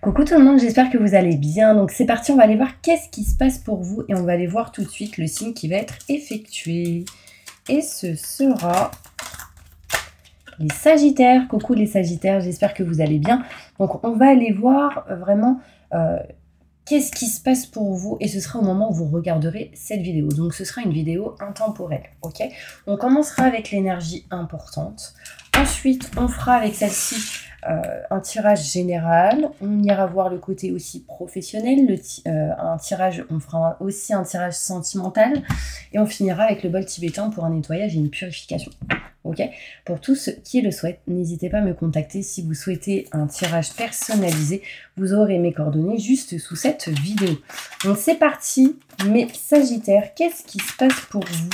Coucou tout le monde, j'espère que vous allez bien. Donc c'est parti, on va aller voir qu'est-ce qui se passe pour vous et on va aller voir tout de suite le signe qui va être effectué. Et ce sera les Sagittaires. Coucou les Sagittaires, j'espère que vous allez bien. Donc on va aller voir vraiment qu'est-ce qui se passe pour vous et ce sera au moment où vous regarderez cette vidéo. Donc ce sera une vidéo intemporelle, ok? On commencera avec l'énergie importante. Ensuite, on fera avec celle-ci un tirage général. On ira voir le côté aussi professionnel. On fera aussi un tirage sentimental. Et on finira avec le bol tibétain pour un nettoyage et une purification. Ok? Pour tous ceux qui le souhaitent, n'hésitez pas à me contacter si vous souhaitez un tirage personnalisé. Vous aurez mes coordonnées juste sous cette vidéo. Donc c'est parti, mes Sagittaires, qu'est-ce qui se passe pour vous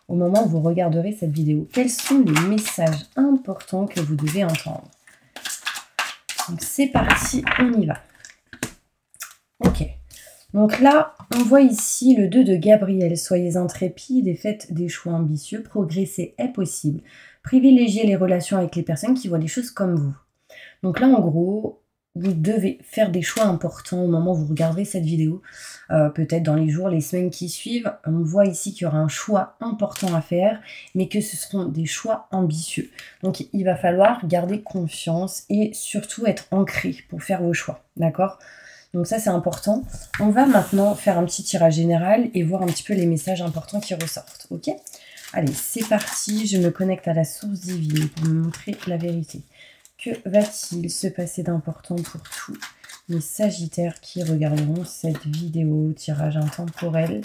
au moment où vous regarderez cette vidéo? Quels sont les messages importants que vous devez entendre? Donc c'est parti, on y va. Ok. Donc là, on voit ici le 2 de Gabriel. Soyez intrépides et faites des choix ambitieux. Progresser est possible. Privilégiez les relations avec les personnes qui voient les choses comme vous. Donc là, en gros, vous devez faire des choix importants au moment où vous regarderez cette vidéo. Peut-être dans les jours, les semaines qui suivent. On voit ici qu'il y aura un choix important à faire, mais que ce seront des choix ambitieux. Donc il va falloir garder confiance et surtout être ancré pour faire vos choix. D'accord ? Donc ça, c'est important. On va maintenant faire un petit tirage général et voir un petit peu les messages importants qui ressortent. Ok ? Allez, c'est parti. Je me connecte à la source divine pour me montrer la vérité. Que va-t-il se passer d'important pour tous les Sagittaires qui regarderont cette vidéo tirage intemporel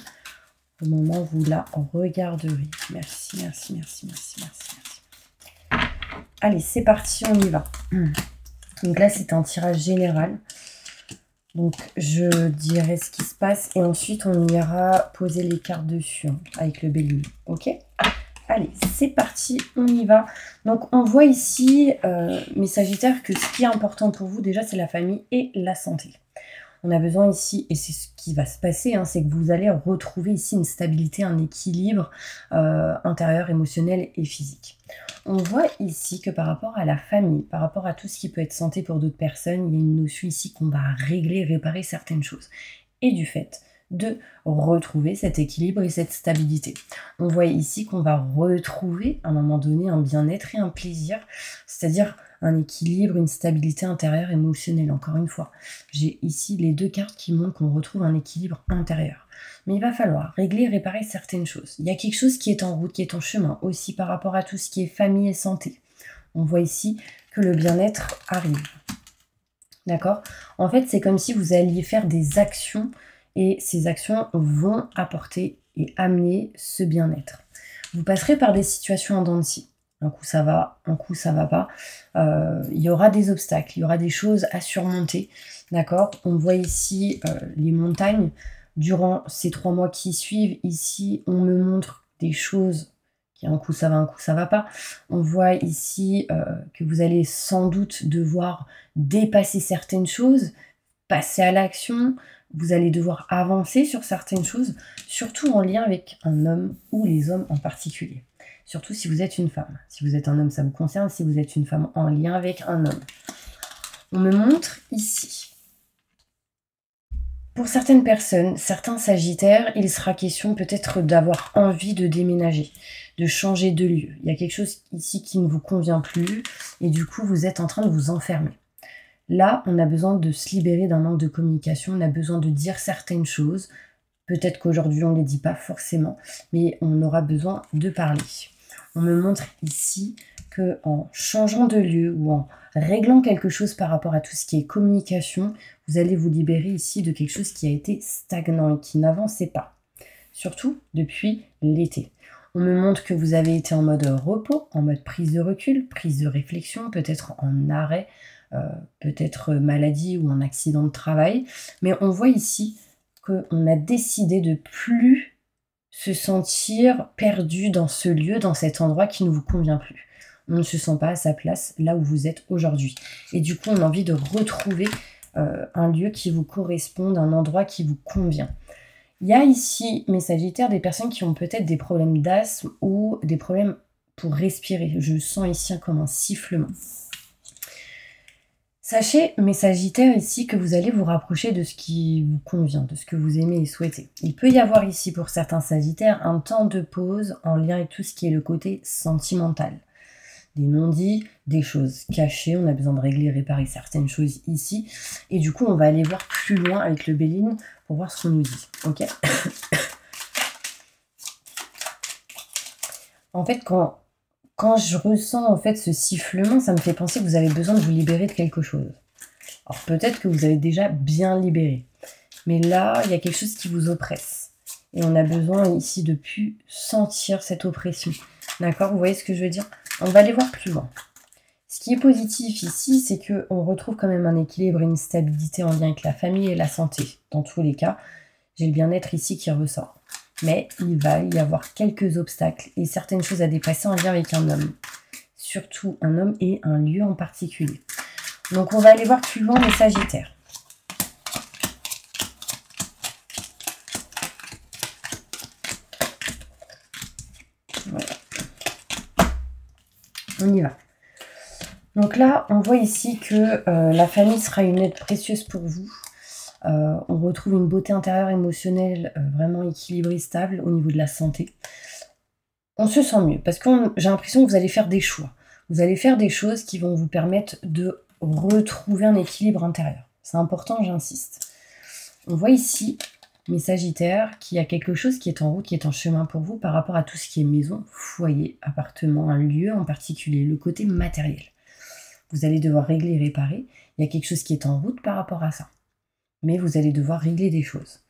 au moment où vous la regarderez? Merci, merci, merci, merci, merci, merci. Allez, c'est parti, on y va. Donc là, c'est un tirage général. Donc, je dirai ce qui se passe et ensuite, on ira poser les cartes dessus avec le bélier. Ok ? Allez, c'est parti, on y va. Donc, on voit ici, mes Sagittaires, que ce qui est important pour vous, déjà, c'est la famille et la santé. On a besoin ici, et c'est ce qui va se passer, c'est que vous allez retrouver ici une stabilité, un équilibre intérieur, émotionnel et physique. On voit ici que par rapport à la famille, par rapport à tout ce qui peut être santé pour d'autres personnes, il y a une notion ici qu'on va régler, réparer certaines choses. Et du fait de retrouver cet équilibre et cette stabilité. On voit ici qu'on va retrouver à un moment donné un bien-être et un plaisir, c'est-à-dire un équilibre, une stabilité intérieure émotionnelle. Encore une fois, j'ai ici les deux cartes qui montrent qu'on retrouve un équilibre intérieur. Mais il va falloir régler et réparer certaines choses. Il y a quelque chose qui est en route, qui est en chemin, aussi par rapport à tout ce qui est famille et santé. On voit ici que le bien-être arrive. D'accord ? En fait, c'est comme si vous alliez faire des actions et ces actions vont apporter et amener ce bien-être. Vous passerez par des situations en dents de scie. Un coup ça va, un coup ça va pas. Il y aura des obstacles, il y aura des choses à surmonter. D'accord ? On voit ici les montagnes. Durant ces 3 mois qui suivent, ici, on me montre des choses qui un coup ça va pas. On voit ici que vous allez sans doute devoir dépasser certaines choses, passer à l'action. Vous allez devoir avancer sur certaines choses, surtout en lien avec un homme ou les hommes en particulier. Surtout si vous êtes une femme. Si vous êtes un homme, ça vous concerne. Si vous êtes une femme, en lien avec un homme. On me montre ici. Pour certaines personnes, certains Sagittaires, il sera question peut-être d'avoir envie de déménager, de changer de lieu. Il y a quelque chose ici qui ne vous convient plus et du coup, vous êtes en train de vous enfermer. Là, on a besoin de se libérer d'un manque de communication, on a besoin de dire certaines choses. Peut-être qu'aujourd'hui, on ne les dit pas forcément, mais on aura besoin de parler. On me montre ici qu'en changeant de lieu ou en réglant quelque chose par rapport à tout ce qui est communication, vous allez vous libérer ici de quelque chose qui a été stagnant et qui n'avançait pas. Surtout depuis l'été. On me montre que vous avez été en mode repos, en mode prise de recul, prise de réflexion, peut-être en arrêt, peut-être maladie ou en accident de travail. Mais on voit ici qu'on a décidé de plus se sentir perdu dans ce lieu, dans cet endroit qui ne vous convient plus. On ne se sent pas à sa place là où vous êtes aujourd'hui. Et du coup, on a envie de retrouver un lieu qui vous corresponde, un endroit qui vous convient. Il y a ici, mes Sagittaires, des personnes qui ont peut-être des problèmes d'asthme ou des problèmes pour respirer. Je sens ici comme un sifflement. Sachez, mes Sagittaires, ici, que vous allez vous rapprocher de ce qui vous convient, de ce que vous aimez et souhaitez. Il peut y avoir ici, pour certains Sagittaires, un temps de pause en lien avec tout ce qui est le côté sentimental. Des non-dits, des choses cachées, on a besoin de régler et réparer certaines choses ici. Et du coup, on va aller voir plus loin avec le Béline pour voir ce qu'on nous dit. Ok. En fait, quand je ressens en fait ce sifflement, ça me fait penser que vous avez besoin de vous libérer de quelque chose. Alors peut-être que vous avez déjà bien libéré. Mais là, il y a quelque chose qui vous oppresse. Et on a besoin ici de plus sentir cette oppression. D'accord? Vous voyez ce que je veux dire? On va aller voir plus loin. Ce qui est positif ici, c'est qu'on retrouve quand même un équilibre et une stabilité en lien avec la famille et la santé. Dans tous les cas, j'ai le bien-être ici qui ressort. Mais il va y avoir quelques obstacles et certaines choses à dépasser en lien avec un homme. Surtout un homme et un lieu en particulier. Donc on va aller voir plus loin les Sagittaires. Voilà. On y va. Donc là, on voit ici que la famille sera une aide précieuse pour vous. On retrouve une beauté intérieure émotionnelle vraiment équilibrée, stable au niveau de la santé. On se sent mieux parce que j'ai l'impression que vous allez faire des choix. Vous allez faire des choses qui vont vous permettre de retrouver un équilibre intérieur. C'est important, j'insiste. On voit ici, mes Sagittaires, qu'il y a quelque chose qui est en route, qui est en chemin pour vous par rapport à tout ce qui est maison, foyer, appartement, un lieu en particulier, le côté matériel. Vous allez devoir régler et réparer. Il y a quelque chose qui est en route par rapport à ça. Mais vous allez devoir régler des choses.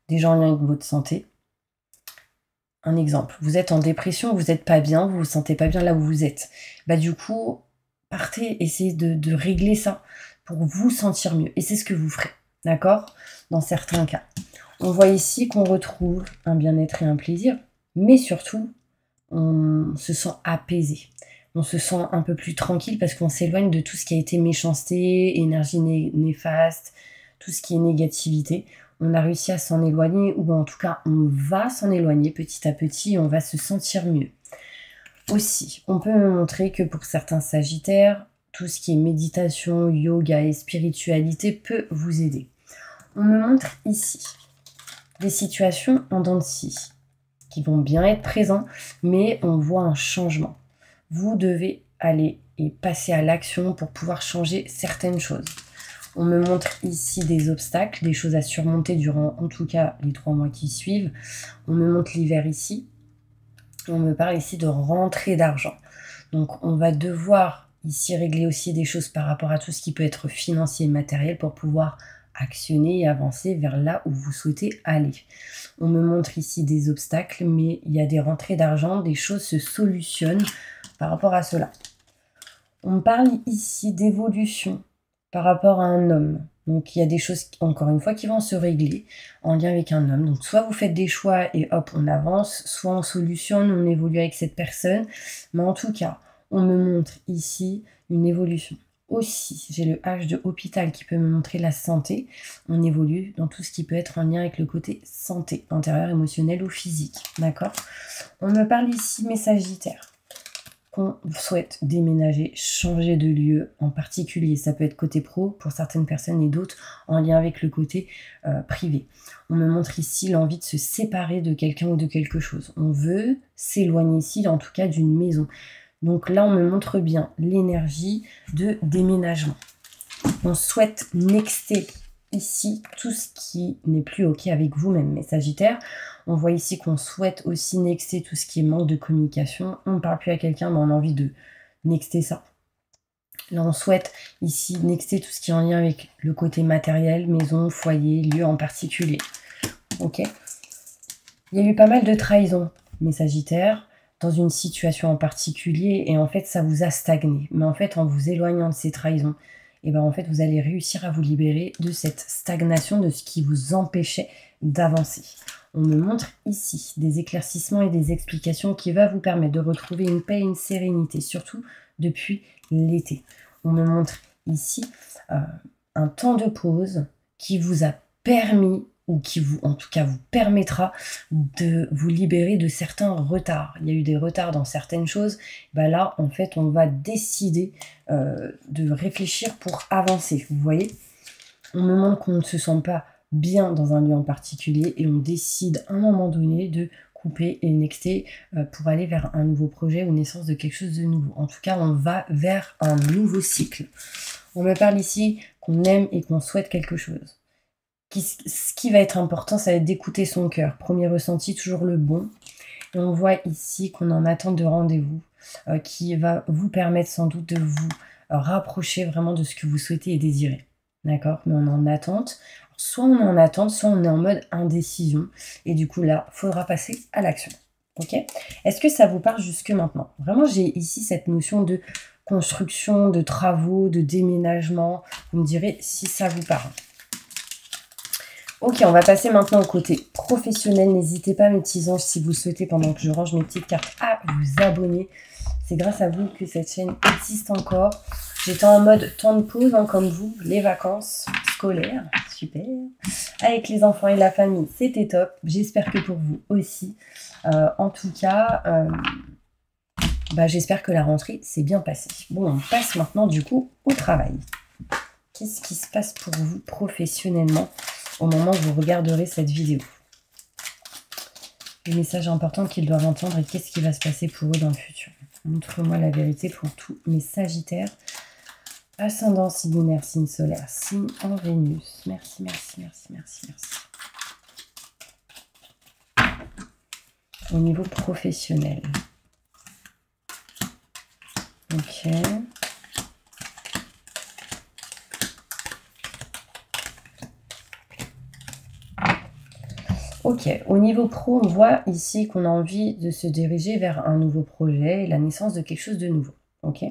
Déjà en lien avec votre santé. Un exemple, vous êtes en dépression, vous n'êtes pas bien, vous vous sentez pas bien là où vous êtes. Bah du coup, partez, essayez de régler ça pour vous sentir mieux. Et c'est ce que vous ferez, d'accord? Dans certains cas. On voit ici qu'on retrouve un bien-être et un plaisir, mais surtout, on se sent apaisé. On se sent un peu plus tranquille parce qu'on s'éloigne de tout ce qui a été méchanceté, énergie néfaste, tout ce qui est négativité. On a réussi à s'en éloigner, ou en tout cas, on va s'en éloigner petit à petit et on va se sentir mieux. Aussi, on peut montrer que pour certains Sagittaires, tout ce qui est méditation, yoga et spiritualité peut vous aider. On me montre ici des situations en dents de scie qui vont bien être présents, mais on voit un changement. Vous devez aller et passer à l'action pour pouvoir changer certaines choses. On me montre ici des obstacles, des choses à surmonter durant en tout cas les 3 mois qui suivent. On me montre l'hiver ici. On me parle ici de rentrée d'argent. Donc on va devoir ici régler aussi des choses par rapport à tout ce qui peut être financier et matériel pour pouvoir actionner et avancer vers là où vous souhaitez aller. On me montre ici des obstacles, mais il y a des rentrées d'argent, des choses se solutionnent par rapport à cela. On me parle ici d'évolution par rapport à un homme. Donc il y a des choses, encore une fois, qui vont se régler en lien avec un homme. Donc soit vous faites des choix et hop, on avance, soit on solutionne, on évolue avec cette personne. Mais en tout cas, on me montre ici une évolution. Aussi, j'ai le H de hôpital qui peut me montrer la santé. On évolue dans tout ce qui peut être en lien avec le côté santé, intérieure, émotionnelle ou physique. D'accord? On me parle ici, mes Sagittaires, qu'on souhaite déménager, changer de lieu en particulier. Ça peut être côté pro pour certaines personnes et d'autres en lien avec le côté privé. On me montre ici l'envie de se séparer de quelqu'un ou de quelque chose. On veut s'éloigner ici, en tout cas d'une maison. Donc là, on me montre bien l'énergie de déménagement. On souhaite nexter ici tout ce qui n'est plus OK avec vous-même, mes Sagittaires. On voit ici qu'on souhaite aussi nexter tout ce qui est manque de communication. On ne parle plus à quelqu'un, mais on a envie de nexter ça. Là, on souhaite ici nexter tout ce qui est en lien avec le côté matériel, maison, foyer, lieu en particulier. OK? Il y a eu pas mal de trahisons, mes Sagittaires, dans une situation en particulier, et en fait, ça vous a stagné. Mais en fait, en vous éloignant de ces trahisons, et ben en fait, vous allez réussir à vous libérer de cette stagnation, de ce qui vous empêchait d'avancer. On me montre ici des éclaircissements et des explications qui vont vous permettre de retrouver une paix et une sérénité, surtout depuis l'été. On me montre ici un temps de pause qui vous a permis ou qui vous, en tout cas, vous permettra de vous libérer de certains retards. Il y a eu des retards dans certaines choses. Ben là, en fait, on va décider de réfléchir pour avancer. Vous voyez, au moment qu'on ne se sent pas bien dans un lieu en particulier et on décide à un moment donné de couper et nexter pour aller vers un nouveau projet ou naissance de quelque chose de nouveau. En tout cas, on va vers un nouveau cycle. On me parle ici qu'on aime et qu'on souhaite quelque chose. Ce qui va être important, ça va être d'écouter son cœur. Premier ressenti, toujours le bon. Et on voit ici qu'on est en attente de rendez-vous qui va vous permettre sans doute de vous rapprocher vraiment de ce que vous souhaitez et désirez. D'accord? Mais on est en attente. Soit on est en attente, soit on est en mode indécision. Et du coup, là, il faudra passer à l'action. Ok? Est-ce que ça vous parle jusque maintenant? Vraiment, j'ai ici cette notion de construction, de travaux, de déménagement. Vous me direz si ça vous parle. Ok, on va passer maintenant au côté professionnel. N'hésitez pas, mes petits anges, si vous souhaitez, pendant que je range mes petites cartes, à vous abonner. C'est grâce à vous que cette chaîne existe encore. J'étais en mode temps de pause, hein, comme vous, les vacances scolaires, super. Avec les enfants et la famille, c'était top. J'espère que pour vous aussi. En tout cas, j'espère que la rentrée s'est bien passée. Bon, on passe maintenant du coup au travail. Qu'est-ce qui se passe pour vous professionnellement au moment où vous regarderez cette vidéo? Les messages importants qu'ils doivent entendre et qu'est-ce qui va se passer pour eux dans le futur? Montre-moi la vérité pour tous mes Sagittaires. Ascendant, signe lunaire, signe solaire, signe en Vénus. Merci, merci, merci, merci, merci. Au niveau professionnel. Ok. Ok, au niveau pro, on voit ici qu'on a envie de se diriger vers un nouveau projet et la naissance de quelque chose de nouveau. Ok.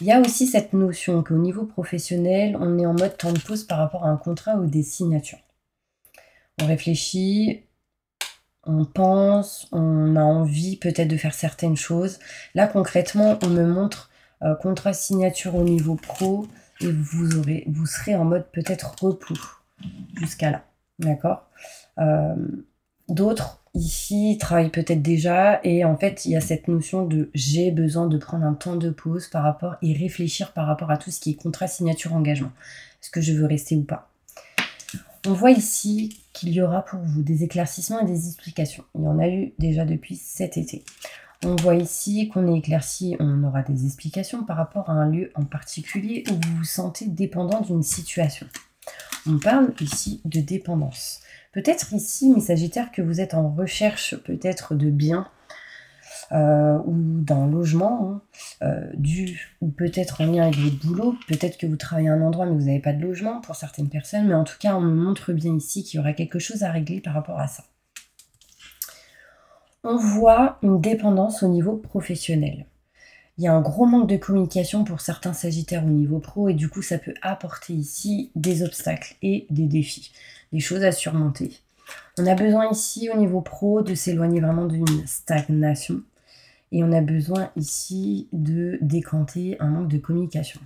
Il y a aussi cette notion qu'au niveau professionnel, on est en mode temps de pause par rapport à un contrat ou des signatures. On réfléchit, on pense, on a envie peut-être de faire certaines choses. Là, concrètement, on me montre contrat signature au niveau pro et vous serez en mode peut-être repos jusqu'à là. D'accord? D'autres ici travaillent peut-être déjà et en fait il y a cette notion de j'ai besoin de prendre un temps de pause par rapport et réfléchir par rapport à tout ce qui est contrat, signature, engagement. Est-ce que je veux rester ou pas? On voit ici qu'il y aura pour vous des éclaircissements et des explications. Il y en a eu déjà depuis cet été. On voit ici qu'on est éclairci, on aura des explications par rapport à un lieu en particulier où vous vous sentez dépendant d'une situation. On parle ici de dépendance. Peut-être ici, mes Sagittaires, que vous êtes en recherche peut-être de biens ou d'un logement, ou peut-être en lien avec votre boulot. Peut-être que vous travaillez à un endroit mais vous n'avez pas de logement pour certaines personnes. Mais en tout cas, on me montre bien ici qu'il y aura quelque chose à régler par rapport à ça. On voit une dépendance au niveau professionnel. Il y a un gros manque de communication pour certains Sagittaires au niveau pro et du coup ça peut apporter ici des obstacles et des défis, des choses à surmonter. On a besoin ici au niveau pro de s'éloigner vraiment d'une stagnation et on a besoin ici de décanter un manque de communication.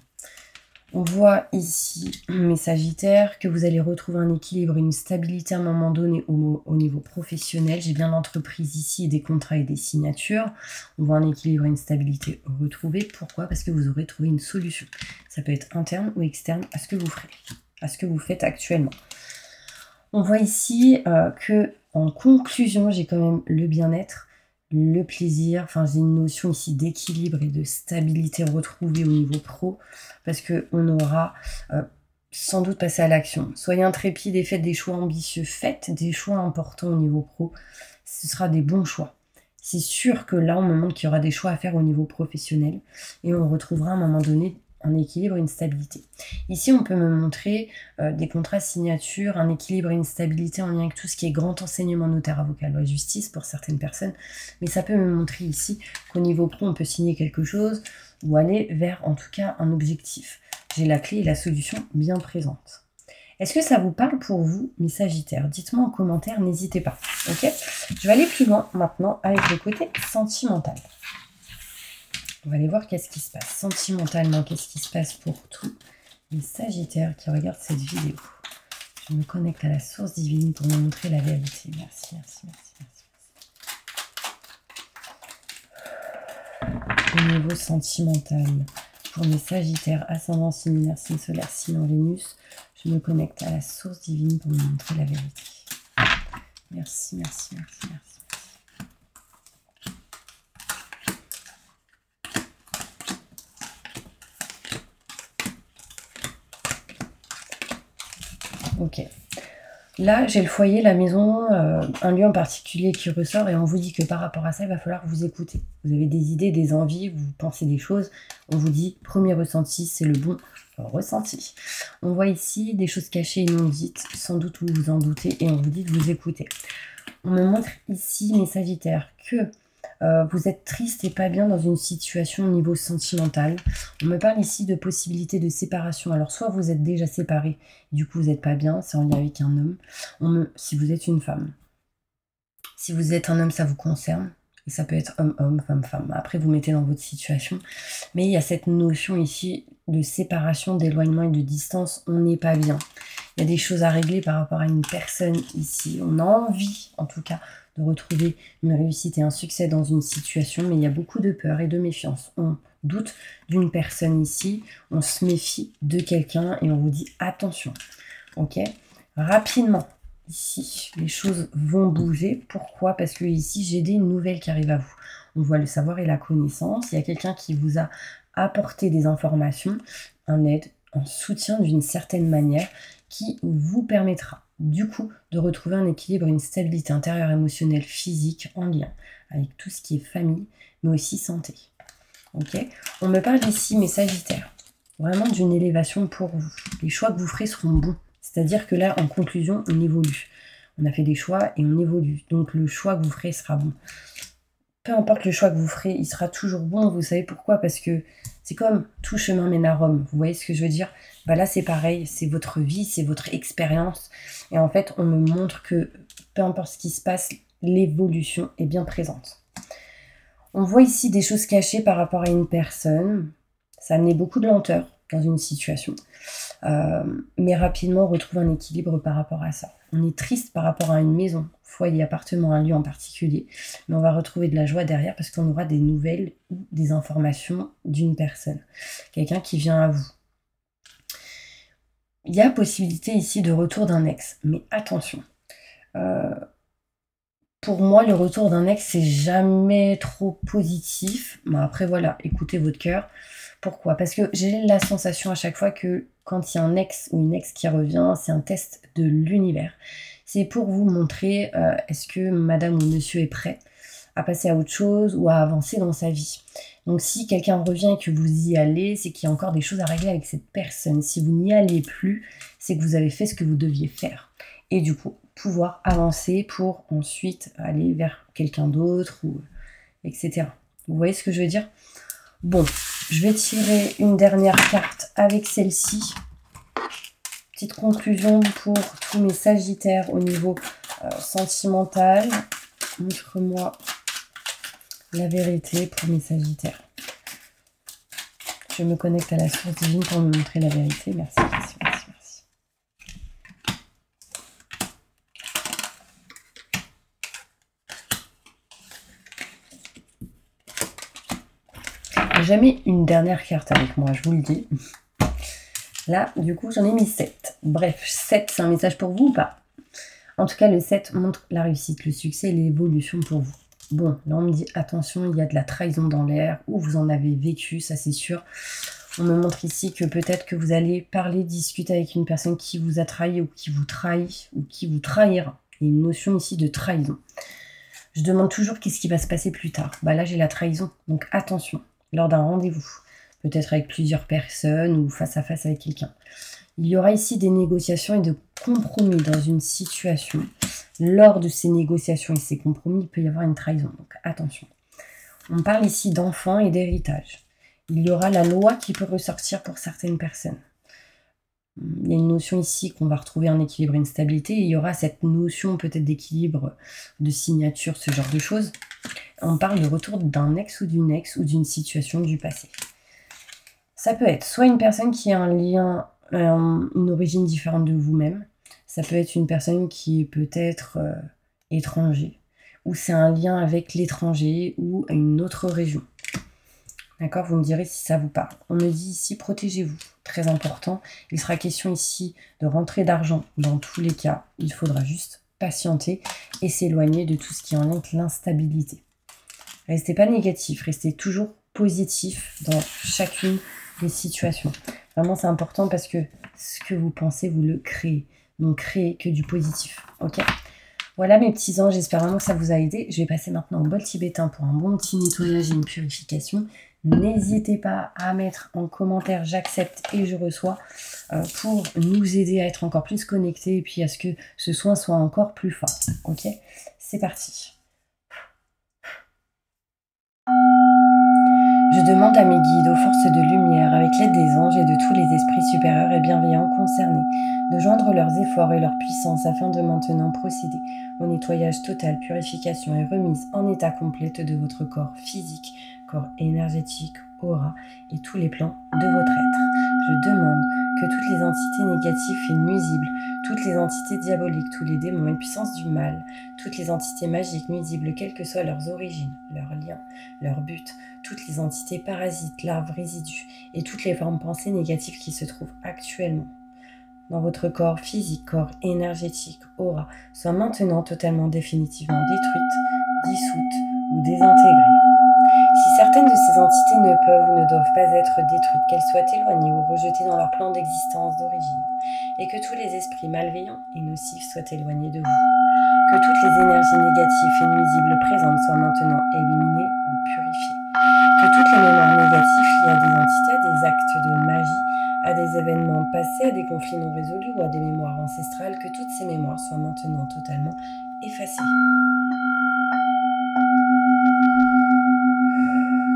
On voit ici, mes Sagittaires, que vous allez retrouver un équilibre, une stabilité à un moment donné au niveau professionnel. J'ai bien l'entreprise ici et des contrats et des signatures. On voit un équilibre et une stabilité retrouvée. Pourquoi? Parce que vous aurez trouvé une solution. Ça peut être interne ou externe à ce que vous ferez, à ce que vous faites actuellement. On voit ici que, en conclusion, j'ai quand même le bien-être, le plaisir, enfin j'ai une notion ici d'équilibre et de stabilité retrouvée au niveau pro, parce qu'on aura sans doute passé à l'action. Soyez intrépides et faites des choix ambitieux, faites des choix importants au niveau pro, ce sera des bons choix. C'est sûr que là, on me montre qu'il y aura des choix à faire au niveau professionnel, et on retrouvera à un moment donné un équilibre et une stabilité. Ici, on peut me montrer des contrats signature, un équilibre et une stabilité en lien avec tout ce qui est grand enseignement, notaire, avocat, loi, justice pour certaines personnes. Mais ça peut me montrer ici qu'au niveau pro, on peut signer quelque chose ou aller vers, en tout cas, un objectif. J'ai la clé et la solution bien présente. Est-ce que ça vous parle pour vous, mes Sagittaires? Dites-moi en commentaire, n'hésitez pas. Ok? Je vais aller plus loin maintenant avec le côté sentimental. On va aller voir qu'est-ce qui se passe sentimentalement, qu'est-ce qui se passe pour tous les Sagittaires qui regardent cette vidéo. Je me connecte à la source divine pour me montrer la vérité. Merci, merci, merci, merci. Au niveau sentimental, pour mes Sagittaires, ascendant, signe lunaire, signe solaire, signe en Vénus, je me connecte à la source divine pour me montrer la vérité. Merci, merci, merci, merci. Ok. Là, j'ai le foyer, la maison, un lieu en particulier qui ressort et on vous dit que par rapport à ça, il va falloir vous écouter. Vous avez des idées, des envies, vous pensez des choses. On vous dit, premier ressenti, c'est le bon ressenti. On voit ici des choses cachées et non dites. Sans doute vous vous en doutez et on vous dit de vous écouter. On me montre ici, mes Sagittaires, que vous êtes triste et pas bien dans une situation au niveau sentimental. On me parle ici de possibilités de séparation. Alors, soit vous êtes déjà séparés, du coup vous n'êtes pas bien, c'est en lien avec un homme. Si vous êtes une femme. Si vous êtes un homme, ça vous concerne. Et ça peut être homme-homme, femme-femme. Après, vous mettez dans votre situation. Mais il y a cette notion ici de séparation, d'éloignement et de distance. On n'est pas bien. Il y a des choses à régler par rapport à une personne ici. On a envie, en tout cas, de retrouver une réussite et un succès dans une situation. Mais il y a beaucoup de peur et de méfiance. On doute d'une personne ici. On se méfie de quelqu'un et on vous dit attention. Ok ? Rapidement. Ici, les choses vont bouger. Pourquoi? Parce que ici, j'ai des nouvelles qui arrivent à vous. On voit le savoir et la connaissance. Il y a quelqu'un qui vous a apporté des informations, un aide, un soutien d'une certaine manière qui vous permettra du coup de retrouver un équilibre, une stabilité intérieure, émotionnelle, physique en lien avec tout ce qui est famille, mais aussi santé. Ok? On me parle ici, mes Sagittaires, vraiment d'une élévation pour vous. Les choix que vous ferez seront bons. C'est-à-dire que là, en conclusion, on évolue. On a fait des choix et on évolue. Donc, le choix que vous ferez sera bon. Peu importe le choix que vous ferez, il sera toujours bon. Vous savez pourquoi? Parce que c'est comme tout chemin mène à Rome. Vous voyez ce que je veux dire? Bah là, c'est pareil. C'est votre vie, c'est votre expérience. Et en fait, on me montre que peu importe ce qui se passe, l'évolution est bien présente. On voit ici des choses cachées par rapport à une personne. Ça a amené beaucoup de lenteur dans une situation. Mais rapidement on retrouve un équilibre par rapport à ça. On est triste par rapport à une maison, foyer, appartement, un lieu en particulier, mais on va retrouver de la joie derrière parce qu'on aura des nouvelles ou des informations d'une personne, quelqu'un qui vient à vous. Il y a possibilité ici de retour d'un ex, mais attention. Pour moi, le retour d'un ex, c'est jamais trop positif. Mais après, voilà, écoutez votre cœur. Pourquoi? Parce que j'ai la sensation à chaque fois que quand il y a un ex ou une ex qui revient, c'est un test de l'univers. C'est pour vous montrer est-ce que madame ou monsieur est prêt à passer à autre chose ou à avancer dans sa vie. Donc si quelqu'un revient et que vous y allez, c'est qu'il y a encore des choses à régler avec cette personne. Si vous n'y allez plus, c'est que vous avez fait ce que vous deviez faire. Et du coup, pouvoir avancer pour ensuite aller vers quelqu'un d'autre, ou etc. Vous voyez ce que je veux dire? Bon, je vais tirer une dernière carte avec celle-ci. Petite conclusion pour tous mes Sagittaires au niveau sentimental. Montre-moi la vérité pour mes Sagittaires. Je me connecte à la source divine pour me montrer la vérité. Merci, merci, merci, merci. Jamais une dernière carte avec moi, je vous le dis. Là, du coup, j'en ai mis 7. Bref, 7, c'est un message pour vous ou pas? En tout cas, le 7 montre la réussite, le succès et l'évolution pour vous. Bon, là, on me dit, attention, il y a de la trahison dans l'air, ou vous en avez vécu, ça c'est sûr. On me montre ici que peut-être que vous allez parler, discuter avec une personne qui vous a trahi, ou qui vous trahit, ou qui vous trahira. Il y a une notion ici de trahison. Je demande toujours qu'est-ce qui va se passer plus tard. Bah là, j'ai la trahison, donc attention. Lors d'un rendez-vous, peut-être avec plusieurs personnes ou face à face avec quelqu'un. Il y aura ici des négociations et de compromis dans une situation. Lors de ces négociations et ces compromis, il peut y avoir une trahison, donc attention. On parle ici d'enfants et d'héritage. Il y aura la loi qui peut ressortir pour certaines personnes. Il y a une notion ici qu'on va retrouver un équilibre et une stabilité. Et il y aura cette notion peut-être d'équilibre, de signature, ce genre de choses. On parle de retour d'un ex ou d'une situation du passé. Ça peut être soit une personne qui a un lien, une origine différente de vous-même, Ça peut être une personne qui est peut-être étranger, ou c'est un lien avec l'étranger ou une autre région. D'accord, vous me direz si ça vous parle. On me dit ici, protégez-vous. Très important. Il sera question ici de rentrée d'argent. Dans tous les cas, il faudra juste patienter et s'éloigner de tout ce qui est en lien avec l'instabilité. Restez pas négatif, restez toujours positif dans chacune des situations. Vraiment, c'est important parce que ce que vous pensez, vous le créez. Donc, créez que du positif. Ok ? Voilà mes petits anges, j'espère vraiment que ça vous a aidé. Je vais passer maintenant au bol tibétain pour un bon petit nettoyage et une purification. N'hésitez pas à mettre en commentaire j'accepte et je reçois pour nous aider à être encore plus connectés et puis à ce que ce soin soit encore plus fort. Ok, c'est parti. Je demande à mes guides, aux forces de lumière, avec l'aide des anges et de tous les esprits supérieurs et bienveillants concernés, de joindre leurs efforts et leur puissance afin de maintenant procéder au nettoyage total, purification et remise en état complète de votre corps physique, corps énergétique, aura et tous les plans de votre être. Je demande que toutes les entités négatives et nuisibles, toutes les entités diaboliques, tous les démons et puissances du mal, toutes les entités magiques nuisibles, quelles que soient leurs origines, leurs liens, leur but, toutes les entités parasites, larves, résidus et toutes les formes pensées négatives qui se trouvent actuellement dans votre corps physique, corps énergétique, aura, soient maintenant totalement définitivement détruites, dissoutes ou désintégrées. Si certaines de ces entités ne peuvent ou ne doivent pas être détruites, qu'elles soient éloignées ou rejetées dans leur plan d'existence d'origine, et que tous les esprits malveillants et nocifs soient éloignés de vous. Que toutes les énergies négatives et nuisibles présentes soient maintenant éliminées ou purifiées. Que toutes les mémoires négatives liées à des entités, à des actes de magie, à des événements passés, à des conflits non résolus ou à des mémoires ancestrales, que toutes ces mémoires soient maintenant totalement effacées.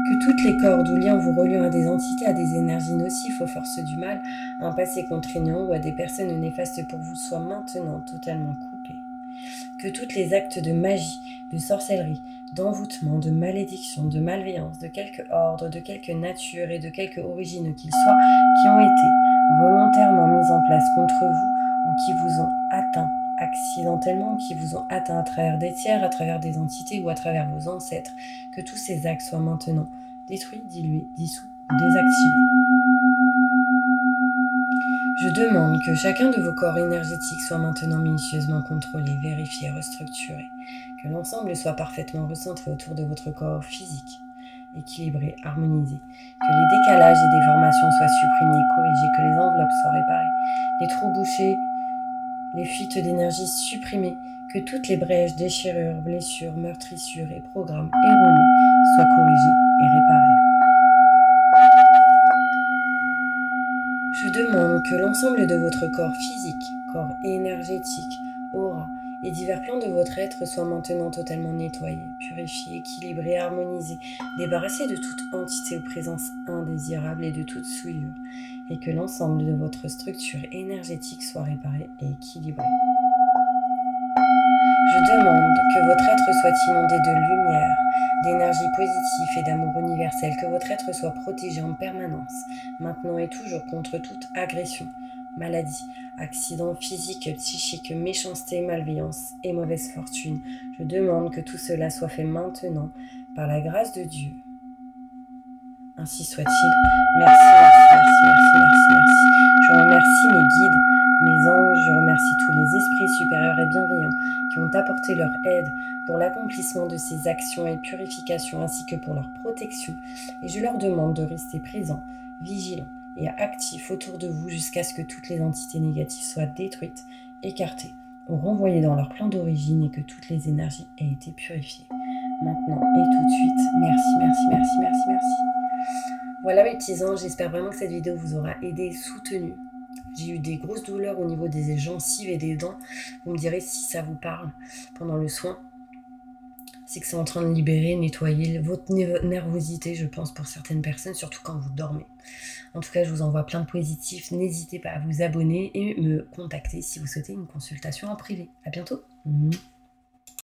Que toutes les cordes ou liens vous reliant à des entités, à des énergies nocives, aux forces du mal, à un passé contraignant ou à des personnes néfastes pour vous soient maintenant totalement coupés. Que tous les actes de magie, de sorcellerie, d'envoûtement, de malédiction, de malveillance, de quelque ordre, de quelque nature et de quelque origine qu'ils soient, qui ont été volontairement mis en place contre vous ou qui vous ont atteint accidentellement, ou qui vous ont atteint à travers des tiers, à travers des entités ou à travers vos ancêtres, que tous ces actes soient maintenant détruits, dilués, dissous ou désactivés. Je demande que chacun de vos corps énergétiques soit maintenant minutieusement contrôlé, vérifié, restructuré, que l'ensemble soit parfaitement recentré autour de votre corps physique, équilibré, harmonisé, que les décalages et déformations soient supprimés, corrigés, que les enveloppes soient réparées, les trous bouchés, les fuites d'énergie supprimées, que toutes les brèches, déchirures, blessures, meurtrissures et programmes erronés soient corrigés et réparés. Je demande que l'ensemble de votre corps physique, corps énergétique, aura et divers plans de votre être soient maintenant totalement nettoyés, purifiés, équilibrés, harmonisés, débarrassés de toute entité ou présence indésirable et de toute souillure, et que l'ensemble de votre structure énergétique soit réparé et équilibré. Je demande que votre être soit inondé de lumière, d'énergie positive et d'amour universel, que votre être soit protégé en permanence, maintenant et toujours contre toute agression, maladie, accident physique, psychique, méchanceté, malveillance et mauvaise fortune. Je demande que tout cela soit fait maintenant par la grâce de Dieu. Ainsi soit-il. Merci, merci, merci, merci, merci, merci. Je remercie mes guides, mes anges, je remercie tous les esprits supérieurs et bienveillants qui ont apporté leur aide pour l'accomplissement de ces actions et purifications ainsi que pour leur protection. Et je leur demande de rester présents, vigilants et actifs autour de vous jusqu'à ce que toutes les entités négatives soient détruites, écartées ou renvoyées dans leur plan d'origine et que toutes les énergies aient été purifiées. Maintenant et tout de suite. Merci, merci, merci, merci, merci. Voilà mes petits anges, j'espère vraiment que cette vidéo vous aura aidé, soutenu. J'ai eu des grosses douleurs au niveau des gencives et des dents. Vous me direz si ça vous parle pendant le soin. C'est que c'est en train de libérer, nettoyer votre nervosité, je pense, pour certaines personnes, surtout quand vous dormez. En tout cas, je vous envoie plein de positifs. N'hésitez pas à vous abonner et me contacter si vous souhaitez une consultation en privé. À bientôt.